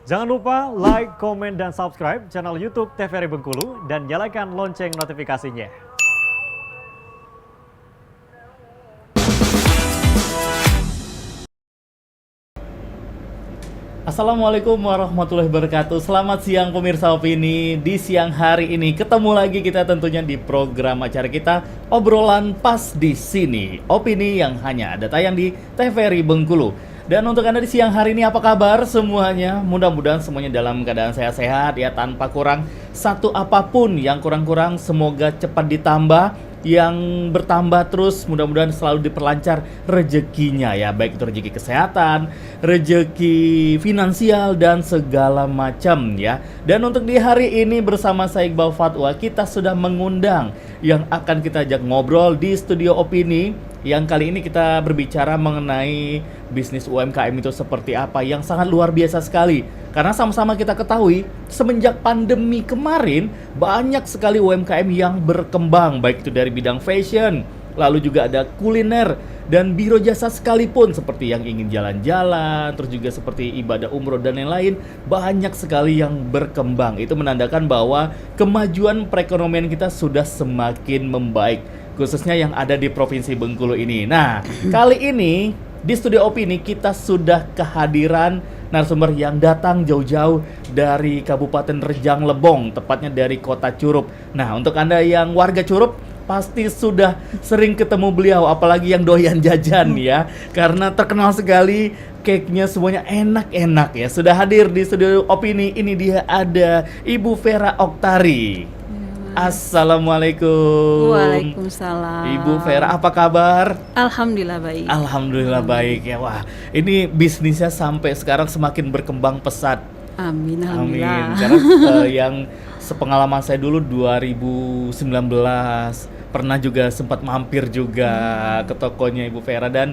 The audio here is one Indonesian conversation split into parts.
Jangan lupa like, komen, dan subscribe channel YouTube TVRI Bengkulu dan nyalakan lonceng notifikasinya. Assalamualaikum warahmatullahi wabarakatuh. Selamat siang pemirsa Opini. Di siang hari ini ketemu lagi kita tentunya di program acara kita Obrolan Pas di Sini. Opini yang hanya ada tayang di TVRI Bengkulu. Dan untuk Anda di siang hari ini apa kabar semuanya? Mudah-mudahan semuanya dalam keadaan sehat-sehat ya, tanpa kurang satu apapun. Yang kurang-kurang semoga cepat ditambah, yang bertambah terus mudah-mudahan selalu diperlancar rezekinya ya, baik itu rezeki kesehatan, rezeki finansial dan segala macam ya. Dan untuk di hari ini bersama saya Iqbal Fatwa, kita sudah mengundang yang akan kita ajak ngobrol di studio Opini. Yang kali ini kita berbicara mengenai bisnis UMKM itu seperti apa, yang sangat luar biasa sekali. Karena sama-sama kita ketahui, semenjak pandemi kemarin, banyak sekali UMKM yang berkembang, baik itu dari bidang fashion, lalu juga ada kuliner, dan biro jasa sekalipun, seperti yang ingin jalan-jalan, terus juga seperti ibadah umroh dan lain-lain, banyak sekali yang berkembang. Itu menandakan bahwa kemajuan perekonomian kita sudah semakin membaik, khususnya yang ada di Provinsi Bengkulu ini. Nah, kali ini di studio Opini kita sudah kehadiran narasumber yang datang jauh-jauh dari Kabupaten Rejang Lebong, tepatnya dari Kota Curup. Nah, untuk Anda yang warga Curup pasti sudah sering ketemu beliau, apalagi yang doyan jajan ya, karena terkenal sekali cake-nya, semuanya enak-enak ya. Sudah hadir di studio Opini, ini dia ada Ibu Vera Oktari. Assalamualaikum. Waalaikumsalam. Ibu Vera, apa kabar? Alhamdulillah baik. Alhamdulillah baik ya. Wah, ini bisnisnya sampai sekarang semakin berkembang pesat. Amin, Amin. alhamdulillah. Karena yang sepengalaman saya dulu 2019 pernah juga sempat mampir juga ke tokonya Ibu Vera, dan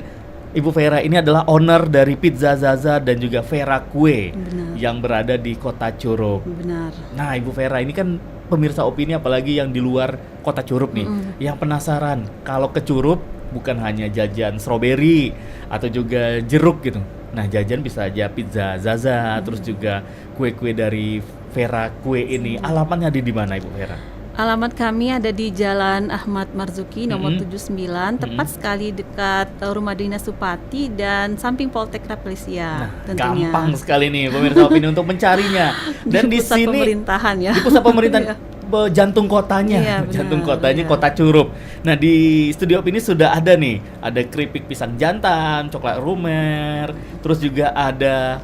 Ibu Vera ini adalah owner dari Pizza Zaza dan juga Vera Kue. Benar. Yang berada di Kota Curup. Benar. Nah, Ibu Vera ini kan pemirsa Opini, apalagi yang di luar Kota Curup nih, yang penasaran kalau ke Curup bukan hanya jajan stroberi atau juga jeruk gitu. Nah, jajan bisa aja Pizza Zaza, terus juga kue-kue dari Vera Kue ini. Alamatnya ada di mana, Ibu Vera? Alamat kami ada di Jalan Ahmad Marzuki nomor 79, tepat sekali dekat Rumah Dinas Supati dan samping Poltek Raplesia. Tentunya. Gampang sekali nih pemirsa Opini untuk mencarinya. Dan di pusat sini pemerintahan ya. di pusat pemerintahan. Iya. Jantung kotanya, Iya, benar, jantung kotanya iya. Kota Curup. Nah, di studio Opini sudah ada nih, ada keripik pisang jantan, coklat rumer, terus juga ada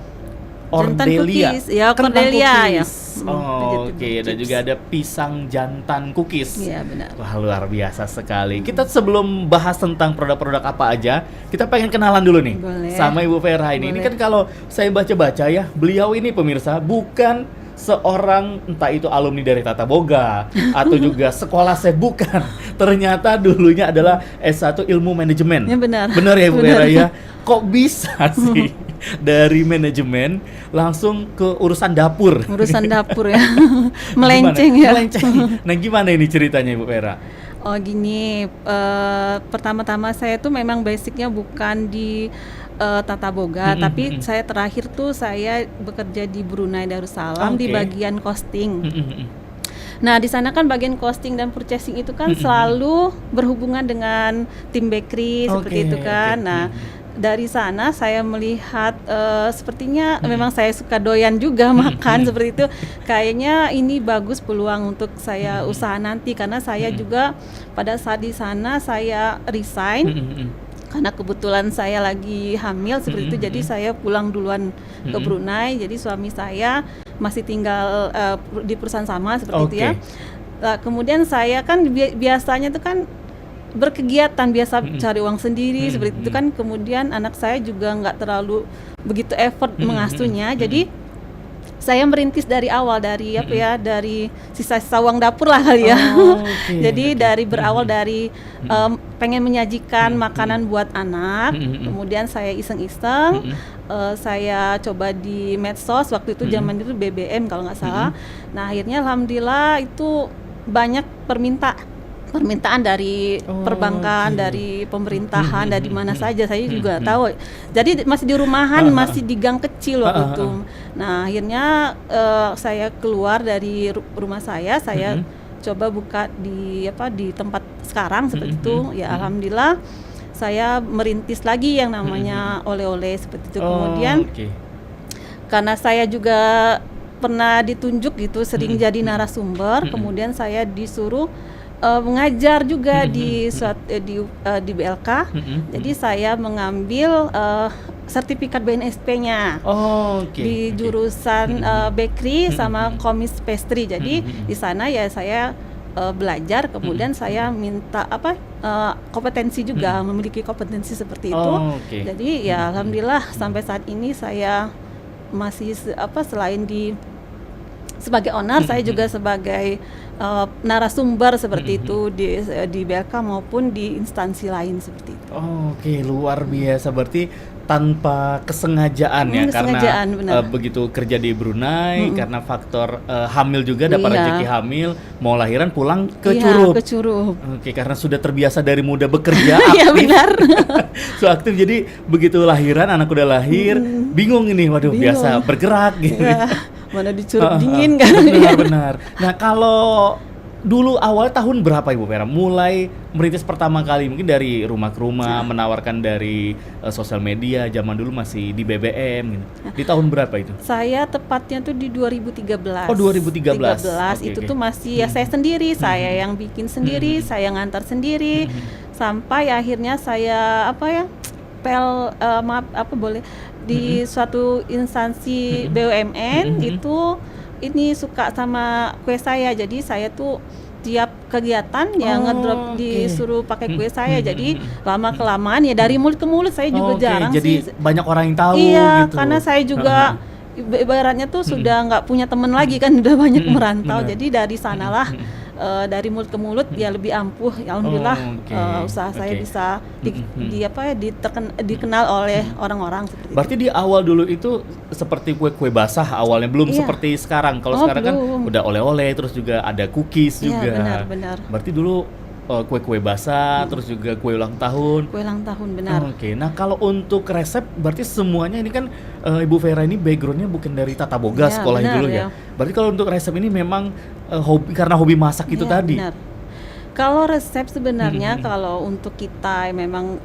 Jantan Ordelia, cookies, ya, kentang Cordelia ya. cookies. Oh, oke, dan chips. juga ada pisang jantan cookies. Iya, benar. Wah, luar biasa sekali. Kita sebelum bahas tentang produk-produk apa aja, kita pengen kenalan dulu nih. Boleh. Sama Ibu Vera ini. Ini Boleh. kan kalau saya baca-baca ya, beliau ini pemirsa bukan seorang entah itu alumni dari Tata Boga atau juga sekolah saya, bukan. Ternyata dulunya adalah S1 Ilmu Manajemen. Ya, benar. Benar ya Ibu Benar. Vera ya? Kok bisa sih dari manajemen langsung ke urusan dapur? Urusan dapur ya. Melenceng Gimana? ya. Melenceng. Nah, gimana ini ceritanya Ibu Vera? Oh gini, pertama-tama saya tuh memang basicnya bukan di Tata Boga, tapi saya terakhir tuh saya bekerja di Brunei Darussalam di Oke. bagian costing. Nah, di sana kan bagian costing dan purchasing itu kan selalu berhubungan dengan tim bakery seperti itu kan. Oke. Nah, dari sana saya melihat sepertinya memang saya suka doyan juga makan seperti itu. Kayaknya ini bagus peluang untuk saya usaha nanti, karena saya juga pada saat di sana saya resign karena kebetulan saya lagi hamil seperti itu. Jadi saya pulang duluan ke Brunei. Jadi suami saya masih tinggal di perusahaan sama seperti itu ya. Kemudian saya kan biasanya tuh kan berkegiatan biasa cari uang sendiri seperti itu kan. Kemudian anak saya juga nggak terlalu begitu effort mengasuhnya. Jadi saya merintis dari awal, dari apa ya, dari sisa-sisa uang dapur lah kali ya. Jadi dari berawal dari pengen menyajikan makanan buat anak. Kemudian saya iseng-iseng, saya coba di medsos, waktu itu zaman itu BBM kalau nggak salah. Nah, akhirnya alhamdulillah itu banyak permintaan dari perbankan, dari pemerintahan, dari mana saja saya juga tahu. Jadi masih di rumahan, masih di gang kecil waktu itu. Nah akhirnya saya keluar dari rumah saya coba buka di tempat sekarang seperti itu. Ya alhamdulillah saya merintis lagi yang namanya oleh-oleh seperti itu. Kemudian karena saya juga pernah ditunjuk gitu, sering jadi narasumber, kemudian saya disuruh mengajar juga di BLK. Jadi saya mengambil sertifikat BNSP-nya di jurusan bakery sama komis pastry. Jadi di sana ya saya belajar, kemudian saya minta kompetensi juga, memiliki kompetensi seperti itu. Jadi ya alhamdulillah sampai saat ini saya masih selain sebagai owner, saya juga sebagai narasumber seperti itu di BLK maupun di instansi lain seperti itu. Luar biasa, berarti tanpa kesengajaan ya, karena begitu kerja di Brunei, karena faktor hamil juga, dapat rezeki hamil, mau lahiran pulang ke Curup. Karena sudah terbiasa dari muda bekerja aktif. Iya benar. Aktif, jadi begitu lahiran, anak udah lahir, bingung ini, biasa bergerak gitu. Mana di Curup dingin kan. Benar. Nah kalau dulu awal tahun berapa Ibu Vera mulai merintis pertama kali, mungkin dari rumah ke rumah, menawarkan dari sosial media, zaman dulu masih di BBM gitu. Di tahun berapa itu? Saya tepatnya tuh di 2013. 2013. Itu tuh masih saya sendiri, saya yang bikin sendiri, saya ngantar sendiri, sampai akhirnya saya di suatu instansi BUMN itu ini suka sama kue saya, jadi saya tuh tiap kegiatan ngedrop disuruh pakai kue saya. Jadi lama kelamaan ya dari mulut ke mulut saya juga jarang jadi sih. Banyak orang yang tahu gitu. Karena saya juga ibaratnya tuh sudah nggak punya teman lagi kan, udah banyak merantau. Jadi dari sanalah dari mulut ke mulut ya lebih ampuh. Ya alhamdulillah usaha saya bisa dikenal oleh orang-orang seperti Berarti itu. di awal dulu itu seperti kue-kue basah awalnya, belum seperti sekarang. Kalau sekarang kan udah oleh-oleh, terus juga ada cookies juga. Benar. Berarti dulu kue-kue basah, terus juga kue ulang tahun. Kue ulang tahun, benar. Nah kalau untuk resep, berarti semuanya ini kan Ibu Vera ini backgroundnya bukan dari Tata Boga sekolahnya dulu ya. Berarti kalau untuk resep ini memang karena hobi masak itu tadi. Benar. Kalau resep sebenarnya kalau untuk kita memang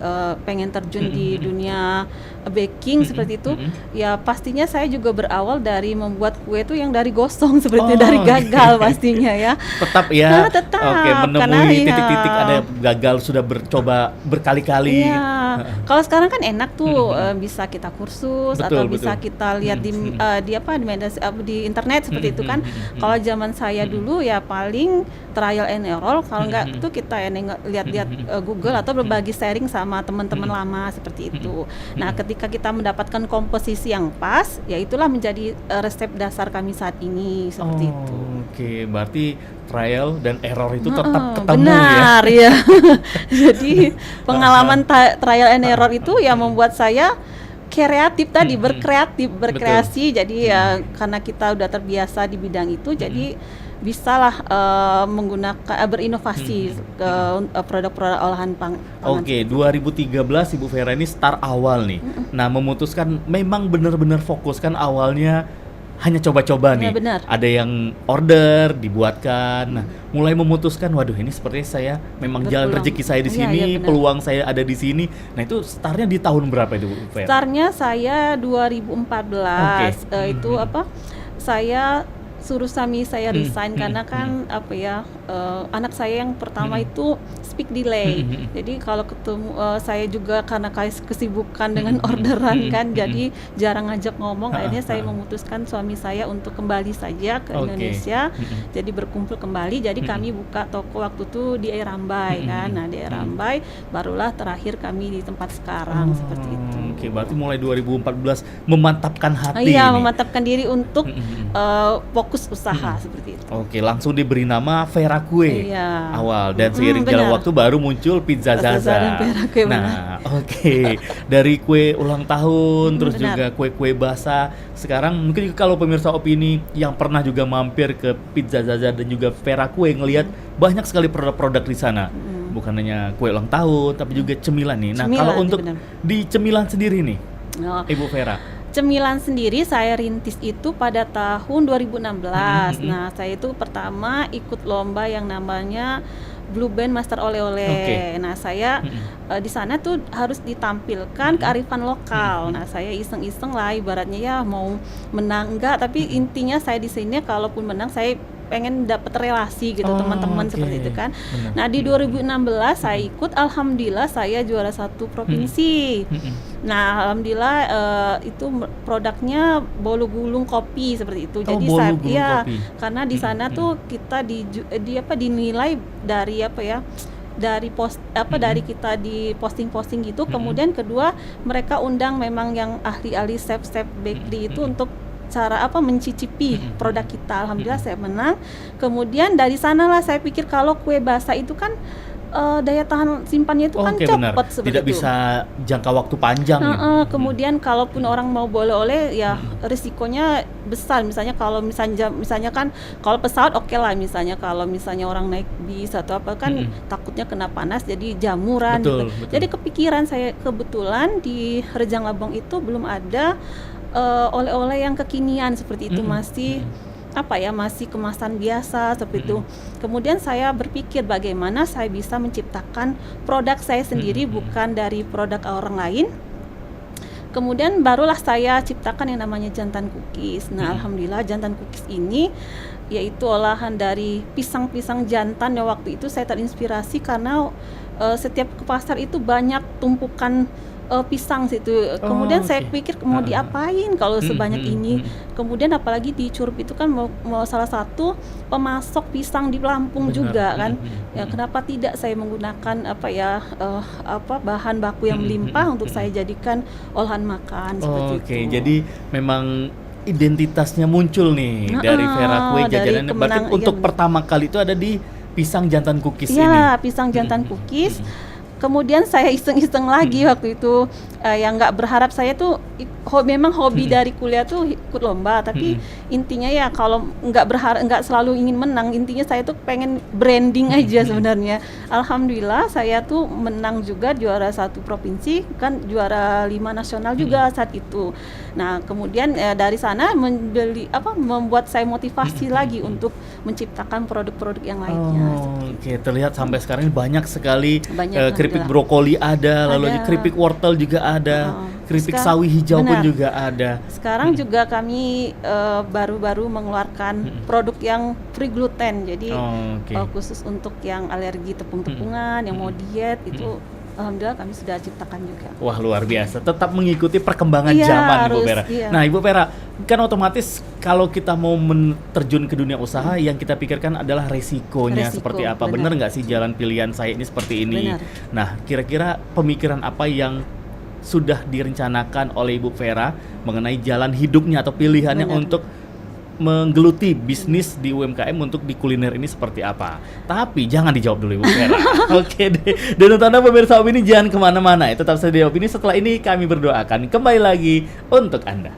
pengen terjun di dunia baking seperti itu, ya pastinya saya juga berawal dari membuat kue itu yang dari gosong seperti dari gagal pastinya ya. Tetap ya. Menemui karena titik-titik ada gagal, sudah bercoba berkali-kali. Kalau sekarang kan enak tuh bisa kita kursus atau bisa kita lihat di internet seperti itu kan. Kalau zaman saya dulu ya paling trial and error, kalau enggak tuh kita lihat-lihat Google atau berbagi sharing sama teman-teman lama seperti itu. Nah, ketika kita mendapatkan komposisi yang pas, ya itulah menjadi resep dasar kami saat ini seperti itu. Berarti trial dan error itu tetap ketemu benar, ya. Jadi pengalaman trial and error itu ya membuat saya kreatif tadi, berkreasi. Jadi ya karena kita udah terbiasa di bidang itu, jadi bisalah menggunakan berinovasi ke produk-produk olahan pangan. 2013 Ibu Vera ini start awal nih. Nah, memutuskan memang benar-benar fokuskan awalnya hanya coba-coba nih. Benar. Ada yang order dibuatkan. Nah, mulai memutuskan, waduh ini sepertinya saya memang jalan rezeki saya di sini, peluang saya ada di sini. Nah, itu startnya di tahun berapa itu Bu Vera? Startnya saya 2014. Itu saya suruh suami saya resign karena kan anak saya yang pertama itu speak delay. Jadi kalau ketemu saya juga karena kesibukan dengan orderan kan, jadi jarang ngajak ngomong. Akhirnya saya memutuskan suami saya untuk kembali saja ke Indonesia. Jadi berkumpul kembali. Jadi kami buka toko waktu itu di Air Rambai kan. Nah, di Air Rambai barulah terakhir kami di tempat sekarang seperti itu. Berarti mulai 2014 memantapkan hati. Memantapkan diri untuk fokus usaha seperti itu. Oke, langsung diberi nama Vera Kue Iya. awal, dan seiring jalan Benar. waktu baru muncul Pizza Pizza Zaza. dan Vera Kue, Nah, oke. Dari kue ulang tahun, terus benar. juga kue-kue basah. Sekarang mungkin kalau pemirsa opini yang pernah juga mampir ke Pizza Zaza dan juga Vera Kue ngelihat banyak sekali produk-produk di sana. Bukan hanya kue ulang tahun, tapi juga cemilan nih. Nah, Cemilan, kalau iya untuk benar. di cemilan sendiri nih, Oh, Ibu Vera. cemilan sendiri saya rintis itu pada tahun 2016. Mm-mm. Nah, saya itu pertama ikut lomba yang namanya Blue Band Master Oleh-oleh. Oke. Nah, saya di sana tuh harus ditampilkan kearifan lokal. Nah, saya iseng-iseng lah ibaratnya ya mau menang enggak, tapi intinya saya di sini kalaupun menang saya pengen dapat relasi gitu Oh, teman-teman oke. seperti itu kan. Benar. Nah, di 2016 saya ikut, alhamdulillah saya juara 1 provinsi. Nah, alhamdulillah itu produknya bolu gulung kopi seperti itu. Oh, Jadi bolu saya gulung ya kopi. karena di sana tuh kita dinilai dari dari kita di posting-posting gitu. Kemudian kedua mereka undang memang yang ahli-ahli chef-chef bakery itu untuk cara mencicipi produk kita. Alhamdulillah saya menang. Kemudian dari sanalah saya pikir kalau kue basah itu kan daya tahan simpannya itu kan Oke, benar. cepat seperti Tidak itu. bisa jangka waktu panjang. Kemudian kalaupun orang mau boleh-oleh ya risikonya besar. Misalnya kalau misalnya kan kalau pesawat oke lah, misalnya kalau misalnya orang naik bis atau apa kan takutnya kena panas jadi jamuran Betul, gitu. betul. Jadi kepikiran saya kebetulan di Rejang Labong itu belum ada oleh-oleh yang kekinian seperti itu, masih masih kemasan biasa seperti itu. Kemudian saya berpikir bagaimana saya bisa menciptakan produk saya sendiri bukan dari produk orang lain. Kemudian barulah saya ciptakan yang namanya jantan cookies. Nah, alhamdulillah jantan cookies ini yaitu olahan dari pisang-pisang jantan. Ya waktu itu saya terinspirasi karena setiap ke pasar itu banyak tumpukan pisang situ. Kemudian saya pikir mau diapain kalau sebanyak ini. Kemudian apalagi di Curug itu kan mau salah satu pemasok pisang di Lampung juga kan. Ya kenapa tidak saya menggunakan bahan baku yang melimpah untuk saya jadikan olahan makan seperti itu. Oke, jadi memang identitasnya muncul nih dari Vera Kue dari jajanan. Berarti untuk pertama kali itu ada di pisang jantan cookies ini. Iya, pisang jantan cookies. Kemudian saya iseng-iseng lagi waktu itu, yang nggak berharap saya tuh memang hobi dari kuliah tuh ikut lomba, tapi intinya ya kalau nggak selalu ingin menang, intinya saya tuh pengen branding aja sebenarnya. Alhamdulillah saya tuh menang juga, juara 1 provinsi, kan juara 5 nasional juga saat itu. Nah kemudian dari sana membuat saya motivasi lagi untuk menciptakan produk-produk yang lainnya. Oke, terlihat sampai sekarang ini banyak sekali keripik ada. brokoli ada, lalu Ada. keripik wortel juga ada, keripik sawi hijau pun juga ada. Sekarang juga kami baru-baru mengeluarkan produk yang free gluten, jadi khusus untuk yang alergi tepung-tepungan, yang mau diet itu. Alhamdulillah kami sudah ciptakan juga. Wah, luar biasa. Tetap mengikuti perkembangan Iya, zaman, Ibu harus, Vera. iya. Nah, Ibu Vera, kan otomatis kalau kita mau terjun ke dunia usaha, yang kita pikirkan adalah resikonya seperti apa. Benar nggak sih jalan pilihan saya ini seperti ini? Benar. Nah, kira-kira pemikiran apa yang sudah direncanakan oleh Ibu Vera mengenai jalan hidupnya atau pilihannya untuk menggeluti bisnis di UMKM untuk di kuliner ini seperti apa? Tapi jangan dijawab dulu, Ibu Vera. Oke deh. Dan untuk Anda pemirsa Opini jangan kemana-mana. Tetap saja di Opini. Setelah ini kami berdoakan kembali lagi untuk Anda.